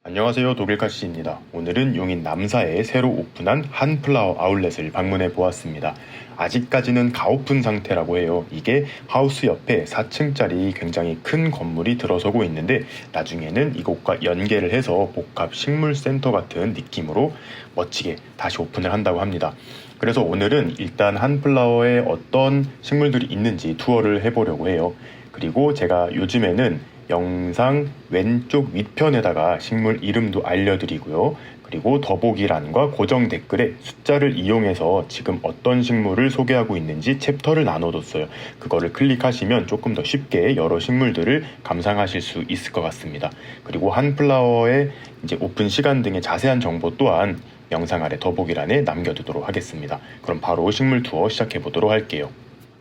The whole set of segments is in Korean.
안녕하세요. 독일카시입니다. 오늘은 용인 남사에 새로 오픈한 한플라워 아울렛을 방문해 보았습니다. 아직까지는 가오픈 상태라고 해요. 이게 하우스 옆에 4층짜리 굉장히 큰 건물이 들어서고 있는데 나중에는 이곳과 연계를 해서 복합 식물센터 같은 느낌으로 멋지게 다시 오픈을 한다고 합니다. 그래서 오늘은 일단 한플라워에 어떤 식물들이 있는지 투어를 해보려고 해요. 그리고 제가 요즘에는 영상 왼쪽 윗편에다가 식물 이름도 알려드리고요. 그리고 더보기란과 고정 댓글에 숫자를 이용해서 지금 어떤 식물을 소개하고 있는지 챕터를 나눠뒀어요. 그거를 클릭하시면 조금 더 쉽게 여러 식물들을 감상하실 수 있을 것 같습니다. 그리고 한플라워의 이제 오픈 시간 등의 자세한 정보 또한 영상 아래 더보기란에 남겨두도록 하겠습니다. 그럼 바로 식물 투어 시작해 보도록 할게요.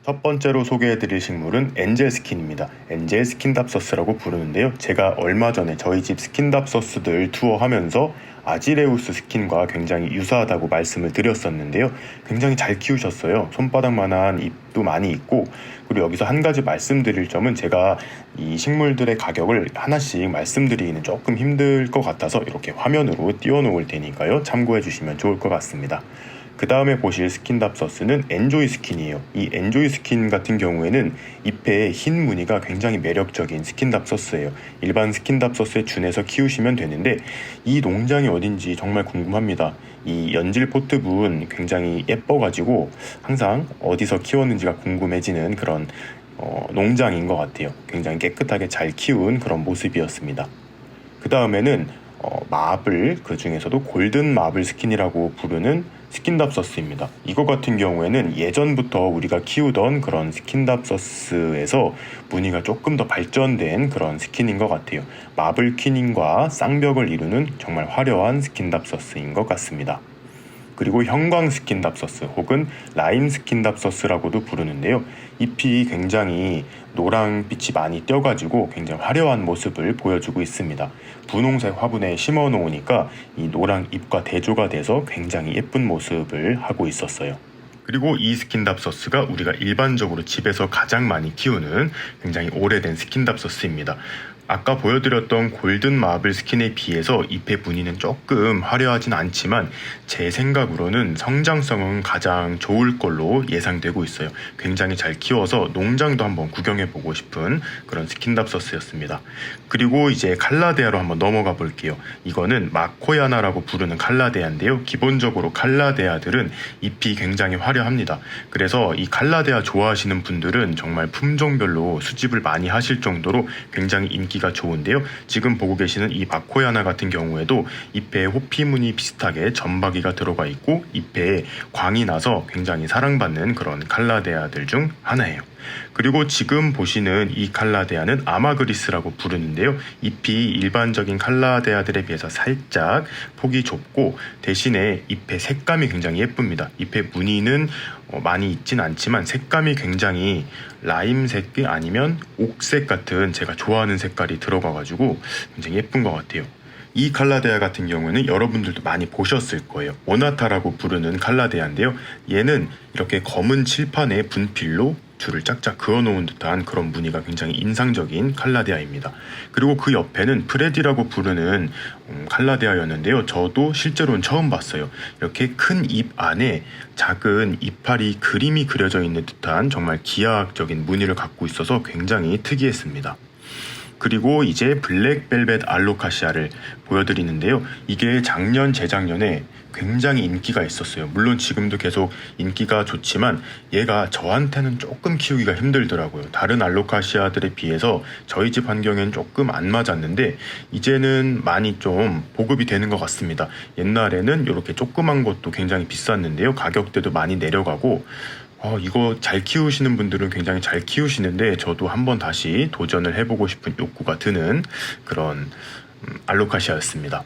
첫 번째로 소개해드릴 식물은 엔젤 스킨입니다. 엔젤 스킨답서스라고 부르는데요. 제가 얼마 전에 저희 집 스킨답서스들 투어하면서 아지레우스 스킨과 굉장히 유사하다고 말씀을 드렸었는데요. 굉장히 잘 키우셨어요. 손바닥만한 잎도 많이 있고, 그리고 여기서 한 가지 말씀드릴 점은 제가 이 식물들의 가격을 하나씩 말씀드리기는 조금 힘들 것 같아서 이렇게 화면으로 띄워놓을 테니까요. 참고해 주시면 좋을 것 같습니다. 그 다음에 보실 스킨답서스는 엔조이 스킨이에요. 이 엔조이 스킨 같은 경우에는 잎에 흰 무늬가 굉장히 매력적인 스킨답서스예요. 일반 스킨답서스에 준해서 키우시면 되는데 이 농장이 어딘지 정말 궁금합니다. 이 연질 포트분 굉장히 예뻐가지고 항상 어디서 키웠는지가 궁금해지는 그런 농장인 것 같아요. 굉장히 깨끗하게 잘 키운 그런 모습이었습니다. 그 다음에는 마블, 그 중에서도 골든 마블 스킨이라고 부르는 스킨답서스입니다. 이거 같은 경우에는 예전부터 우리가 키우던 그런 스킨답서스에서 무늬가 조금 더 발전된 그런 스킨인 것 같아요. 마블 퀸인과 쌍벽을 이루는 정말 화려한 스킨답서스인 것 같습니다. 그리고 형광 스킨답서스 혹은 라임 스킨답서스라고도 부르는데요. 잎이 굉장히 노랑빛이 많이 띄어가지고 굉장히 화려한 모습을 보여주고 있습니다. 분홍색 화분에 심어 놓으니까 이 노랑 잎과 대조가 돼서 굉장히 예쁜 모습을 하고 있었어요. 그리고 이 스킨답서스가 우리가 일반적으로 집에서 가장 많이 키우는 굉장히 오래된 스킨답서스입니다. 아까 보여드렸던 골든 마블 스킨에 비해서 잎의 무늬는 조금 화려하진 않지만 제 생각으로는 성장성은 가장 좋을 걸로 예상되고 있어요. 굉장히 잘 키워서 농장도 한번 구경해보고 싶은 그런 스킨답서스였습니다. 그리고 이제 칼라데아로 한번 넘어가 볼게요. 이거는 마코야나라고 부르는 칼라데아인데요. 기본적으로 칼라데아들은 잎이 굉장히 화려합니다. 그래서 이 칼라데아 좋아하시는 분들은 정말 품종별로 수집을 많이 하실 정도로 굉장히 인기가 좋은데요. 지금 보고 계시는 이 마코야나 같은 경우에도 잎에 호피무늬 비슷하게 점박이가 들어가 있고 잎에 광이 나서 굉장히 사랑받는 그런 칼라데아들 중 하나예요. 그리고 지금 보시는 이 칼라데아는 아마그리스라고 부르는데요. 잎이 일반적인 칼라데아들에 비해서 살짝 폭이 좁고 대신에 잎의 색감이 굉장히 예쁩니다. 잎의 무늬는 많이 있진 않지만 색감이 굉장히 라임색 아니면 옥색 같은 제가 좋아하는 색깔이 들어가가지고 굉장히 예쁜 것 같아요. 이 칼라데아 같은 경우는 여러분들도 많이 보셨을 거예요. 오나타라고 부르는 칼라데아인데요. 얘는 이렇게 검은 칠판에 분필로 줄을 짝짝 그어놓은 듯한 그런 무늬가 굉장히 인상적인 칼라데아입니다. 그리고 그 옆에는 프레디라고 부르는 칼라데아였는데요. 저도 실제로는 처음 봤어요. 이렇게 큰 잎 안에 작은 이파리 그림이 그려져 있는 듯한 정말 기하학적인 무늬를 갖고 있어서 굉장히 특이했습니다. 그리고 이제 블랙벨벳 알로카시아를 보여드리는데요. 이게 작년, 재작년에 굉장히 인기가 있었어요. 물론 지금도 계속 인기가 좋지만 얘가 저한테는 조금 키우기가 힘들더라고요. 다른 알로카시아들에 비해서 저희 집 환경엔 조금 안 맞았는데 이제는 많이 좀 보급이 되는 것 같습니다. 옛날에는 이렇게 조그만 것도 굉장히 비쌌는데요. 가격대도 많이 내려가고 이거 잘 키우시는 분들은 굉장히 잘 키우시는데 저도 한번 다시 도전을 해보고 싶은 욕구가 드는 그런 알로카시아였습니다.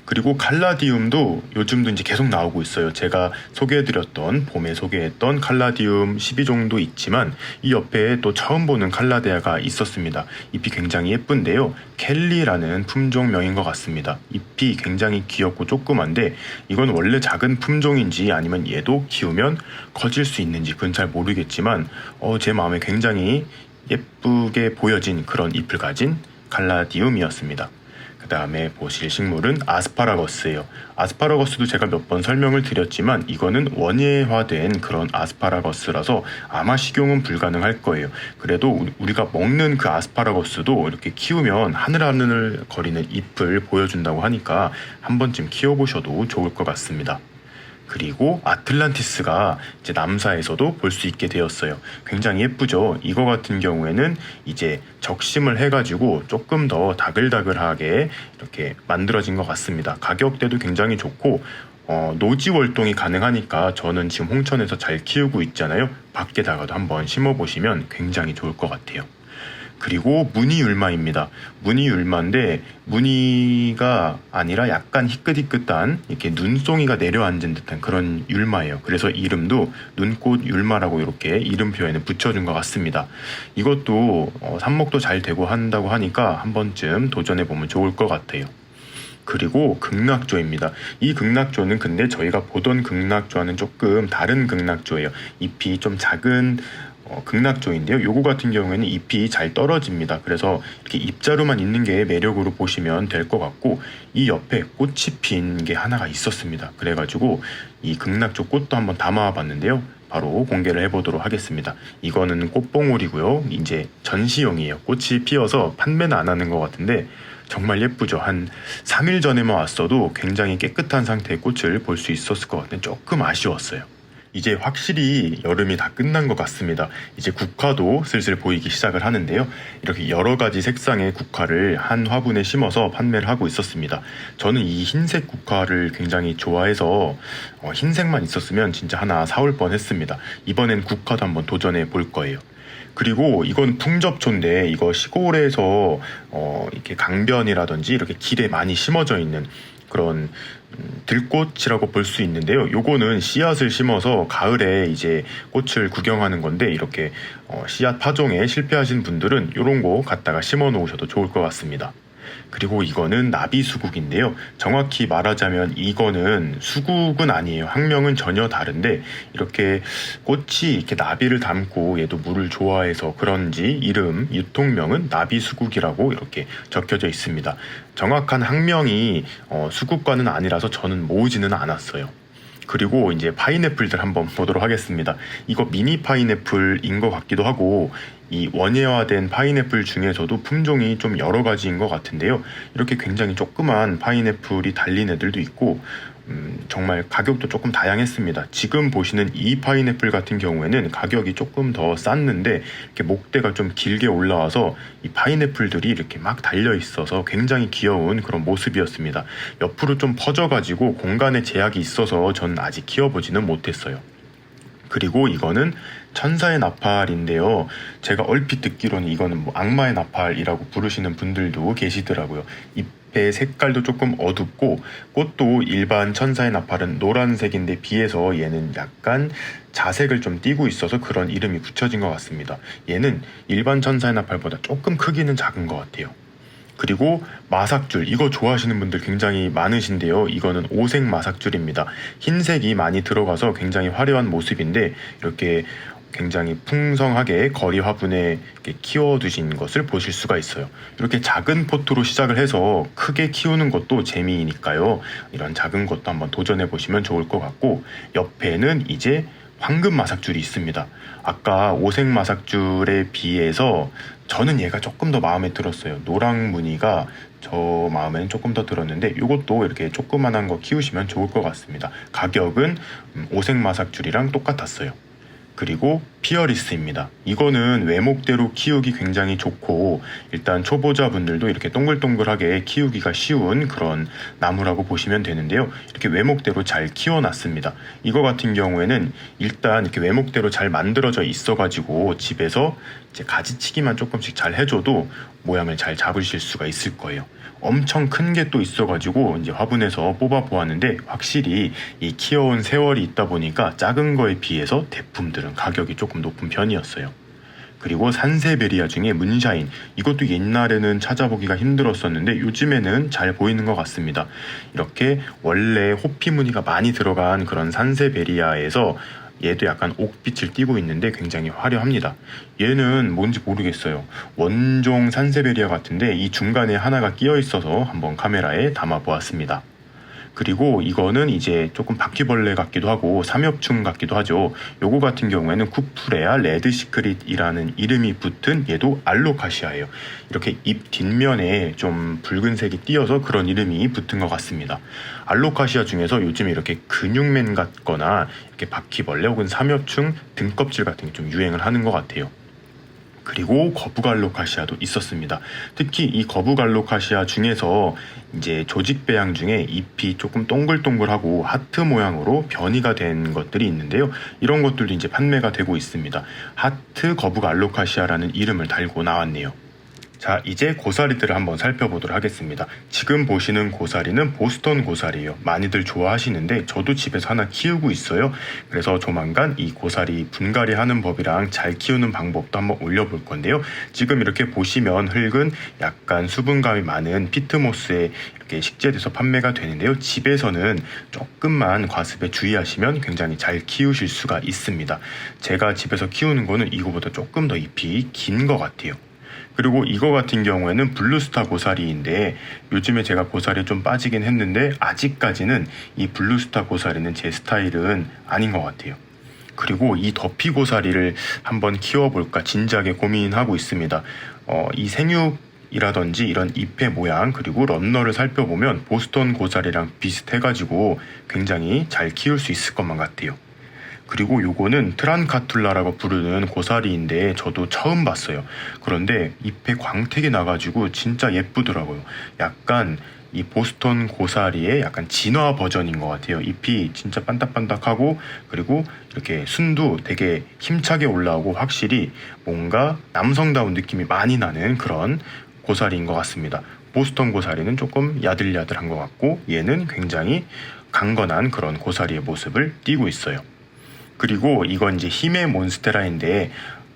그리고 칼라디움도 요즘도 이제 계속 나오고 있어요. 제가 소개해드렸던 봄에 소개했던 칼라디움 12종도 있지만 이 옆에 또 처음 보는 칼라데아가 있었습니다. 잎이 굉장히 예쁜데요. 켈리라는 품종명인 것 같습니다. 잎이 굉장히 귀엽고 조그만데 이건 원래 작은 품종인지 아니면 얘도 키우면 커질 수 있는지 그건 잘 모르겠지만 제 마음에 굉장히 예쁘게 보여진 그런 잎을 가진 칼라디움이었습니다. 그 다음에 보실 식물은 아스파라거스예요. 아스파라거스도 제가 몇 번 설명을 드렸지만 이거는 원예화된 그런 아스파라거스라서 아마 식용은 불가능할 거예요. 그래도 우리가 먹는 그 아스파라거스도 이렇게 키우면 하늘하늘 거리는 잎을 보여준다고 하니까 한 번쯤 키워보셔도 좋을 것 같습니다. 그리고 아틀란티스가 이제 남사에서도 볼 수 있게 되었어요. 굉장히 예쁘죠. 이거 같은 경우에는 이제 적심을 해가지고 조금 더 다글다글하게 이렇게 만들어진 것 같습니다. 가격대도 굉장히 좋고 노지 월동이 가능하니까 저는 지금 홍천에서 잘 키우고 있잖아요. 밖에다가도 한번 심어보시면 굉장히 좋을 것 같아요. 그리고 무늬율마입니다. 무늬율마인데 무늬가 아니라 약간 희끗희끗한 이렇게 눈송이가 내려앉은 듯한 그런 율마예요. 그래서 이름도 눈꽃 율마라고 이렇게 이름표에는 붙여준 것 같습니다. 이것도 삽목도 잘 되고 한다고 하니까 한 번쯤 도전해보면 좋을 것 같아요. 그리고 극락조입니다. 이 극락조는 근데 저희가 보던 극락조와는 조금 다른 극락조예요. 잎이 좀 작은 극락조인데요. 요거 같은 경우에는 잎이 잘 떨어집니다. 그래서 이렇게 잎자루만 있는 게 매력으로 보시면 될 것 같고 이 옆에 꽃이 핀 게 하나가 있었습니다. 그래가지고 이 극락조 꽃도 한번 담아 봤는데요. 바로 공개를 해보도록 하겠습니다. 이거는 꽃봉오리고요. 이제 전시용이에요. 꽃이 피어서 판매는 안 하는 것 같은데 정말 예쁘죠. 한 3일 전에만 왔어도 굉장히 깨끗한 상태의 꽃을 볼 수 있었을 것 같은데 조금 아쉬웠어요. 이제 확실히 여름이 다 끝난 것 같습니다. 이제 국화도 슬슬 보이기 시작을 하는데요. 이렇게 여러 가지 색상의 국화를 한 화분에 심어서 판매를 하고 있었습니다. 저는 이 흰색 국화를 굉장히 좋아해서 흰색만 있었으면 진짜 하나 사올 뻔했습니다. 이번엔 국화도 한번 도전해 볼 거예요. 그리고 이건 풍접초인데 이거 시골에서 이렇게 강변이라든지 이렇게 길에 많이 심어져 있는 그런 들꽃이라고 볼 수 있는데요. 요거는 씨앗을 심어서 가을에 이제 꽃을 구경하는 건데 이렇게 씨앗 파종에 실패하신 분들은 요런 거 갖다가 심어 놓으셔도 좋을 것 같습니다. 그리고 이거는 나비수국인데요. 정확히 말하자면 이거는 수국은 아니에요. 학명은 전혀 다른데 이렇게 꽃이 이렇게 나비를 담고 얘도 물을 좋아해서 그런지 이름, 유통명은 나비수국이라고 이렇게 적혀져 있습니다. 정확한 학명이 수국과는 아니라서 저는 모으지는 않았어요. 그리고 이제 파인애플들 한번 보도록 하겠습니다. 이거 미니 파인애플인 것 같기도 하고 이 원예화된 파인애플 중에서도 품종이 좀 여러 가지인 것 같은데요. 이렇게 굉장히 조그만 파인애플이 달린 애들도 있고 정말 가격도 조금 다양했습니다. 지금 보시는 이 파인애플 같은 경우에는 가격이 조금 더 쌌는데 이렇게 목대가 좀 길게 올라와서 이 파인애플들이 이렇게 막 달려 있어서 굉장히 귀여운 그런 모습이었습니다. 옆으로 좀 퍼져가지고 공간에 제약이 있어서 전 아직 키워보지는 못했어요. 그리고 이거는 천사의 나팔인데요. 제가 얼핏 듣기로는 이거는 뭐 악마의 나팔이라고 부르시는 분들도 계시더라고요. 잎의 색깔도 조금 어둡고 꽃도 일반 천사의 나팔은 노란색인데 비해서 얘는 약간 자색을 좀 띠고 있어서 그런 이름이 붙여진 것 같습니다. 얘는 일반 천사의 나팔보다 조금 크기는 작은 것 같아요. 그리고 마삭줄, 이거 좋아하시는 분들 굉장히 많으신데요. 이거는 오색 마삭줄입니다. 흰색이 많이 들어가서 굉장히 화려한 모습인데 이렇게 굉장히 풍성하게 거리 화분에 이렇게 키워두신 것을 보실 수가 있어요. 이렇게 작은 포트로 시작을 해서 크게 키우는 것도 재미이니까요. 이런 작은 것도 한번 도전해 보시면 좋을 것 같고 옆에는 이제 황금 마삭줄이 있습니다. 아까 오색 마삭줄에 비해서 저는 얘가 조금 더 마음에 들었어요. 노랑 무늬가 저 마음에는 조금 더 들었는데 이것도 이렇게 조그만한 거 키우시면 좋을 것 같습니다. 가격은 오색 마삭줄이랑 똑같았어요. 그리고 피어리스입니다. 이거는 외목대로 키우기 굉장히 좋고 일단 초보자분들도 이렇게 동글동글하게 키우기가 쉬운 그런 나무라고 보시면 되는데요. 이렇게 외목대로 잘 키워놨습니다. 이거 같은 경우에는 일단 이렇게 외목대로 잘 만들어져 있어가지고 집에서 이제 가지치기만 조금씩 잘 해줘도 모양을 잘 잡으실 수가 있을 거예요. 엄청 큰 게 또 있어가지고 이제 화분에서 뽑아 보았는데 확실히 이 키워온 세월이 있다 보니까 작은 거에 비해서 대품들은 가격이 조금 높은 편이었어요. 그리고 산세베리아 중에 문샤인, 이것도 옛날에는 찾아보기가 힘들었었는데 요즘에는 잘 보이는 것 같습니다. 이렇게 원래 호피 무늬가 많이 들어간 그런 산세베리아에서 얘도 약간 옥빛을 띠고 있는데 굉장히 화려합니다. 얘는 뭔지 모르겠어요. 원종 산세베리아 같은데 이 중간에 하나가 끼어 있어서 한번 카메라에 담아 보았습니다. 그리고 이거는 이제 조금 바퀴벌레 같기도 하고 삼엽충 같기도 하죠. 요거 같은 경우에는 쿠프레아 레드 시크릿이라는 이름이 붙은 얘도 알로카시아예요. 이렇게 잎 뒷면에 좀 붉은색이 띄어서 그런 이름이 붙은 것 같습니다. 알로카시아 중에서 요즘에 이렇게 근육맨 같거나 이렇게 바퀴벌레 혹은 삼엽충 등껍질 같은 게 좀 유행을 하는 것 같아요. 그리고 거북알로카시아도 있었습니다. 특히 이 거북알로카시아 중에서 이제 조직배양 중에 잎이 조금 동글동글하고 하트 모양으로 변이가 된 것들이 있는데요. 이런 것들도 이제 판매가 되고 있습니다. 하트 거북알로카시아라는 이름을 달고 나왔네요. 자, 이제 고사리들을 한번 살펴보도록 하겠습니다. 지금 보시는 고사리는 보스턴 고사리예요. 많이들 좋아하시는데 저도 집에서 하나 키우고 있어요. 그래서 조만간 이 고사리 분갈이 하는 법이랑 잘 키우는 방법도 한번 올려볼 건데요. 지금 이렇게 보시면 흙은 약간 수분감이 많은 피트모스에 이렇게 식재돼서 판매가 되는데요. 집에서는 조금만 과습에 주의하시면 굉장히 잘 키우실 수가 있습니다. 제가 집에서 키우는 거는 이거보다 조금 더 잎이 긴 것 같아요. 그리고 이거 같은 경우에는 블루스타 고사리인데 요즘에 제가 고사리 좀 빠지긴 했는데 아직까지는 이 블루스타 고사리는 제 스타일은 아닌 것 같아요. 그리고 이 더피 고사리를 한번 키워볼까 진지하게 고민하고 있습니다. 이 생육이라든지 이런 잎의 모양 그리고 런너를 살펴보면 보스턴 고사리랑 비슷해가지고 굉장히 잘 키울 수 있을 것만 같아요. 그리고 요거는 트란카툴라라고 부르는 고사리인데 저도 처음 봤어요. 그런데 잎에 광택이 나가지고 진짜 예쁘더라고요. 약간 이 보스턴 고사리의 약간 진화 버전인 것 같아요. 잎이 진짜 반딱반딱하고 그리고 이렇게 순도 되게 힘차게 올라오고 확실히 뭔가 남성다운 느낌이 많이 나는 그런 고사리인 것 같습니다. 보스턴 고사리는 조금 야들야들한 것 같고 얘는 굉장히 강건한 그런 고사리의 모습을 띠고 있어요. 그리고 이건 이제 힘의 몬스테라인데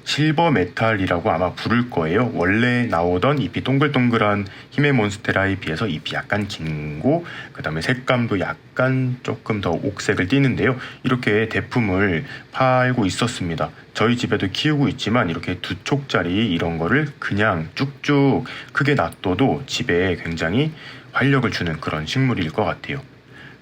실버 메탈이라고 아마 부를 거예요. 원래 나오던 잎이 동글동글한 힘의 몬스테라에 비해서 잎이 약간 긴고 그 다음에 색감도 약간 조금 더 옥색을 띠는데요. 이렇게 대품을 팔고 있었습니다. 저희 집에도 키우고 있지만 이렇게 2촉짜리 이런 거를 그냥 쭉쭉 크게 놔둬도 집에 굉장히 활력을 주는 그런 식물일 것 같아요.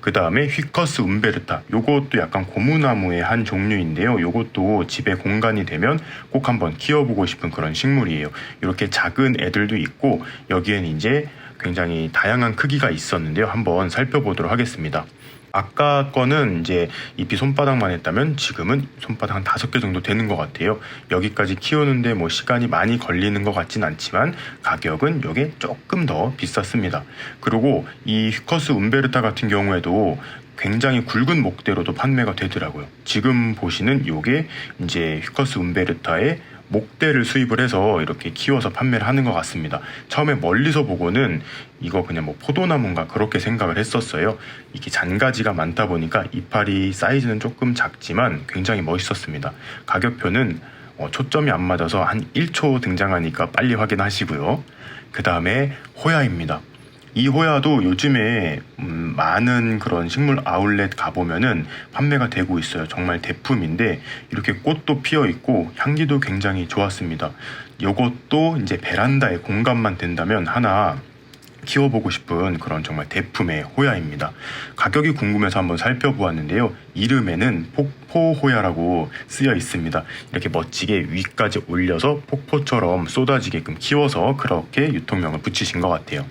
그 다음에 휘커스 움베르타, 요것도 약간 고무나무의 한 종류인데요. 요것도 집에 공간이 되면 꼭 한번 키워보고 싶은 그런 식물이에요. 이렇게 작은 애들도 있고 여기엔 이제 굉장히 다양한 크기가 있었는데요. 한번 살펴보도록 하겠습니다. 아까 거는 이제 잎이 손바닥만 했다면 지금은 손바닥 한 5개 정도 되는 것 같아요. 여기까지 키우는데 뭐 시간이 많이 걸리는 것 같진 않지만 가격은 이게 조금 더 비쌌습니다. 그리고 이 휘커스 움베르타 같은 경우에도 굉장히 굵은 목대로도 판매가 되더라고요. 지금 보시는 요게 이제 휘커스 움베르타의 목대를 수입을 해서 이렇게 키워서 판매를 하는 것 같습니다. 처음에 멀리서 보고는 이거 그냥 뭐 포도나무인가 그렇게 생각을 했었어요. 이게 잔가지가 많다 보니까 이파리 사이즈는 조금 작지만 굉장히 멋있었습니다. 가격표는 초점이 안 맞아서 한 1초 등장하니까 빨리 확인하시고요. 그 다음에 호야입니다. 이 호야도 요즘에 많은 그런 식물 아울렛 가보면은 판매가 되고 있어요. 정말 대품인데 이렇게 꽃도 피어 있고 향기도 굉장히 좋았습니다. 이것도 이제 베란다에 공간만 된다면 하나 키워보고 싶은 그런 정말 대품의 호야입니다. 가격이 궁금해서 한번 살펴보았는데요. 이름에는 폭포호야라고 쓰여 있습니다. 이렇게 멋지게 위까지 올려서 폭포처럼 쏟아지게끔 키워서 그렇게 유통명을 붙이신 것 같아요.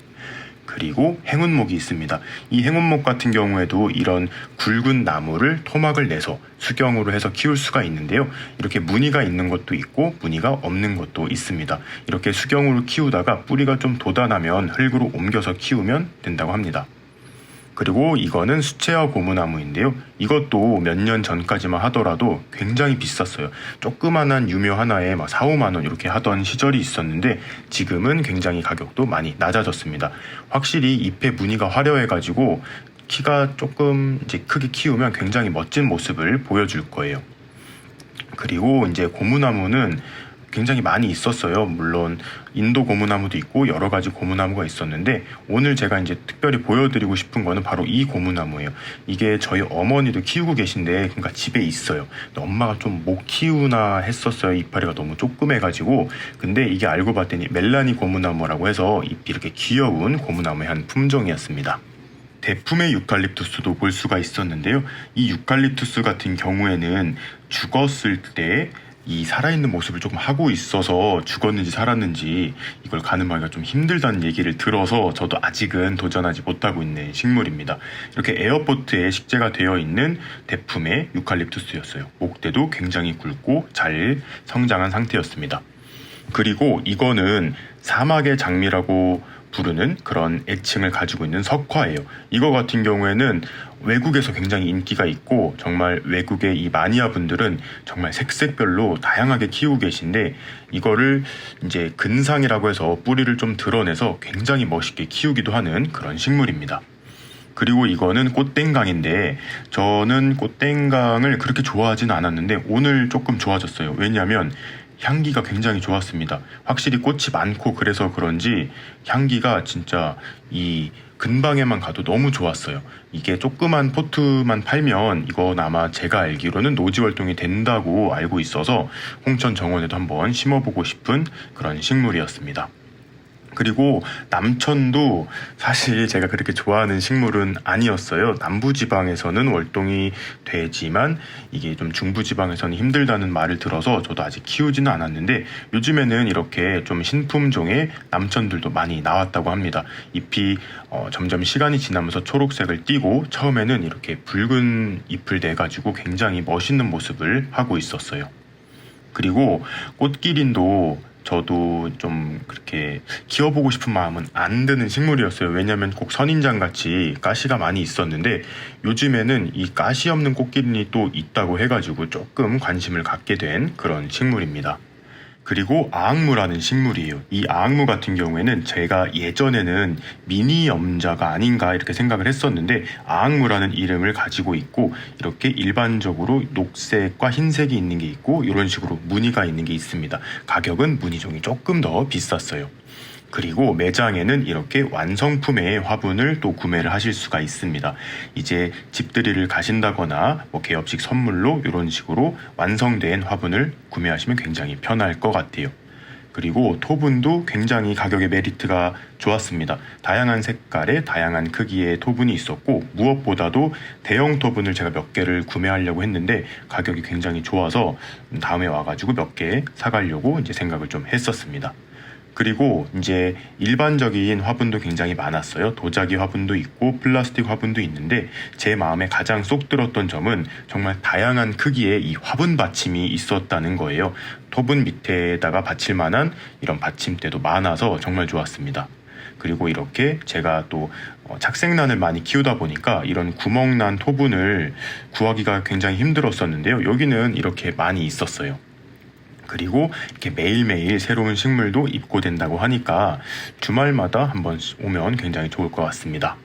그리고 행운목이 있습니다. 이 행운목 같은 경우에도 이런 굵은 나무를 토막을 내서 수경으로 해서 키울 수가 있는데요. 이렇게 무늬가 있는 것도 있고 무늬가 없는 것도 있습니다. 이렇게 수경으로 키우다가 뿌리가 좀 돋아나면 흙으로 옮겨서 키우면 된다고 합니다. 그리고 이거는 수채화 고무나무인데요. 이것도 몇 년 전까지만 하더라도 굉장히 비쌌어요. 조그만한 유묘 하나에 막 4, 5만 원 이렇게 하던 시절이 있었는데 지금은 굉장히 가격도 많이 낮아졌습니다. 확실히 잎의 무늬가 화려해가지고 키가 조금 이제 크게 키우면 굉장히 멋진 모습을 보여줄 거예요. 그리고 이제 고무나무는 굉장히 많이 있었어요. 물론 인도 고무나무도 있고 여러 가지 고무나무가 있었는데 오늘 제가 이제 특별히 보여드리고 싶은 거는 바로 이 고무나무예요. 이게 저희 어머니도 키우고 계신데 그러니까 집에 있어요. 근데 엄마가 좀 못 키우나 했었어요. 이파리가 너무 조그매가지고. 근데 이게 알고 봤더니 멜라니 고무나무라고 해서 잎이 이렇게 귀여운 고무나무의 한 품종이었습니다. 대품의 유칼립투스도 볼 수가 있었는데요. 이 유칼립투스 같은 경우에는 죽었을 때 이 살아있는 모습을 조금 하고 있어서 죽었는지 살았는지 이걸 가늠하기가 좀 힘들다는 얘기를 들어서 저도 아직은 도전하지 못하고 있는 식물입니다. 이렇게 에어포트에 식재가 되어 있는 대품의 유칼립투스였어요. 목대도 굉장히 굵고 잘 성장한 상태였습니다. 그리고 이거는 사막의 장미라고 부르는 그런 애칭을 가지고 있는 석화예요. 이거 같은 경우에는 외국에서 굉장히 인기가 있고 정말 외국의 이 마니아 분들은 정말 색색별로 다양하게 키우고 계신데 이거를 이제 근상이라고 해서 뿌리를 좀 드러내서 굉장히 멋있게 키우기도 하는 그런 식물입니다. 그리고 이거는 꽃땡강인데 저는 꽃땡강을 그렇게 좋아하지는 않았는데 오늘 조금 좋아졌어요. 왜냐하면 향기가 굉장히 좋았습니다. 확실히 꽃이 많고 그래서 그런지 향기가 진짜 이 근방에만 가도 너무 좋았어요. 이게 조그만 포트만 팔면 이건 아마 제가 알기로는 노지 활동이 된다고 알고 있어서 홍천 정원에도 한번 심어보고 싶은 그런 식물이었습니다. 그리고 남천도 사실 제가 그렇게 좋아하는 식물은 아니었어요. 남부지방에서는 월동이 되지만 이게 좀 중부지방에서는 힘들다는 말을 들어서 저도 아직 키우지는 않았는데 요즘에는 이렇게 좀 신품종의 남천들도 많이 나왔다고 합니다. 잎이 점점 시간이 지나면서 초록색을 띠고 처음에는 이렇게 붉은 잎을 내가지고 굉장히 멋있는 모습을 하고 있었어요. 그리고 꽃기린도 저도 좀 그렇게 키워보고 싶은 마음은 안 드는 식물이었어요. 왜냐면 꼭 선인장 같이 가시가 많이 있었는데 요즘에는 이 가시 없는 꽃기린이 또 있다고 해가지고 조금 관심을 갖게 된 그런 식물입니다. 그리고 아악무라는 식물이에요. 이 아악무 같은 경우에는 제가 예전에는 미니 염자가 아닌가 이렇게 생각을 했었는데 아악무라는 이름을 가지고 있고 이렇게 일반적으로 녹색과 흰색이 있는 게 있고 이런 식으로 무늬가 있는 게 있습니다. 가격은 무늬종이 조금 더 비쌌어요. 그리고 매장에는 이렇게 완성품의 화분을 또 구매를 하실 수가 있습니다. 이제 집들이를 가신다거나 뭐 개업식 선물로 이런 식으로 완성된 화분을 구매하시면 굉장히 편할 것 같아요. 그리고 토분도 굉장히 가격의 메리트가 좋았습니다. 다양한 색깔의 다양한 크기의 토분이 있었고 무엇보다도 대형 토분을 제가 몇 개를 구매하려고 했는데 가격이 굉장히 좋아서 다음에 와가지고 몇 개 사가려고 이제 생각을 좀 했었습니다. 그리고 이제 일반적인 화분도 굉장히 많았어요. 도자기 화분도 있고 플라스틱 화분도 있는데 제 마음에 가장 쏙 들었던 점은 정말 다양한 크기의 이 화분 받침이 있었다는 거예요. 토분 밑에다가 받칠 만한 이런 받침대도 많아서 정말 좋았습니다. 그리고 이렇게 제가 또 착색란을 많이 키우다 보니까 이런 구멍난 토분을 구하기가 굉장히 힘들었었는데요. 여기는 이렇게 많이 있었어요. 그리고 이렇게 매일매일 새로운 식물도 입고된다고 하니까 주말마다 한번 오면 굉장히 좋을 것 같습니다.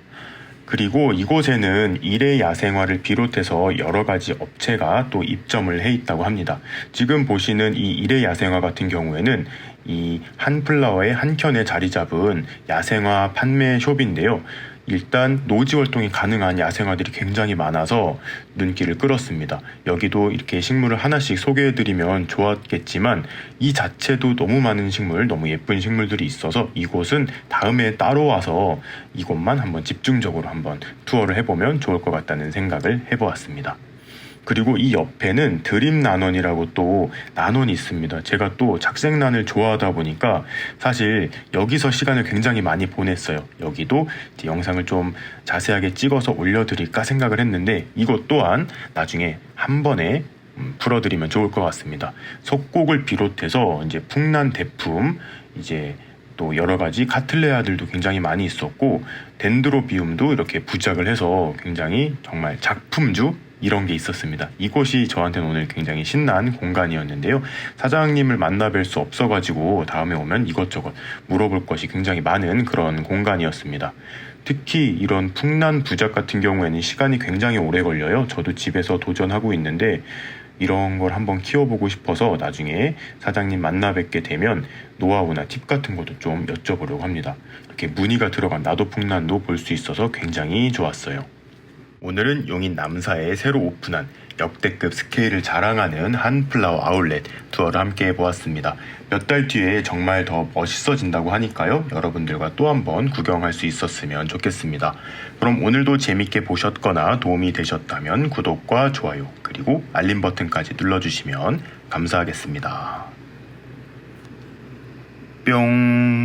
그리고 이곳에는 일회 야생화를 비롯해서 여러 가지 업체가 또 입점을 해 있다고 합니다. 지금 보시는 이 일회 야생화 같은 경우에는 이 한플라워의 한켠에 자리 잡은 야생화 판매 숍인데요. 일단 노지 활동이 가능한 야생화들이 굉장히 많아서 눈길을 끌었습니다. 여기도 이렇게 식물을 하나씩 소개해드리면 좋았겠지만 이 자체도 너무 많은 식물, 너무 예쁜 식물들이 있어서 이곳은 다음에 따로 와서 이곳만 한번 집중적으로 한번 투어를 해보면 좋을 것 같다는 생각을 해보았습니다. 그리고 이 옆에는 드림 난원이라고 또 난원이 있습니다. 제가 또 착색란을 좋아하다 보니까 사실 여기서 시간을 굉장히 많이 보냈어요. 여기도 이제 영상을 좀 자세하게 찍어서 올려드릴까 생각을 했는데 이것 또한 나중에 한 번에 풀어드리면 좋을 것 같습니다. 속곡을 비롯해서 이제 풍란 대품 이제 또 여러 가지 카틀레아들도 굉장히 많이 있었고 덴드로비움도 이렇게 부작을 해서 굉장히 정말 작품주 이런 게 있었습니다. 이곳이 저한테는 오늘 굉장히 신난 공간이었는데요. 사장님을 만나뵐 수 없어가지고 다음에 오면 이것저것 물어볼 것이 굉장히 많은 그런 공간이었습니다. 특히 이런 풍란 부작 같은 경우에는 시간이 굉장히 오래 걸려요. 저도 집에서 도전하고 있는데 이런 걸 한번 키워보고 싶어서 나중에 사장님 만나 뵙게 되면 노하우나 팁 같은 것도 좀 여쭤보려고 합니다. 이렇게 무늬가 들어간 나도풍란도 볼 수 있어서 굉장히 좋았어요. 오늘은 용인 남사에 새로 오픈한 역대급 스케일을 자랑하는 한플라워 아울렛 투어를 함께 해보았습니다. 몇 달 뒤에 정말 더 멋있어진다고 하니까요. 여러분들과 또 한번 구경할 수 있었으면 좋겠습니다. 그럼 오늘도 재밌게 보셨거나 도움이 되셨다면 구독과 좋아요 그리고 알림 버튼까지 눌러주시면 감사하겠습니다. 뿅.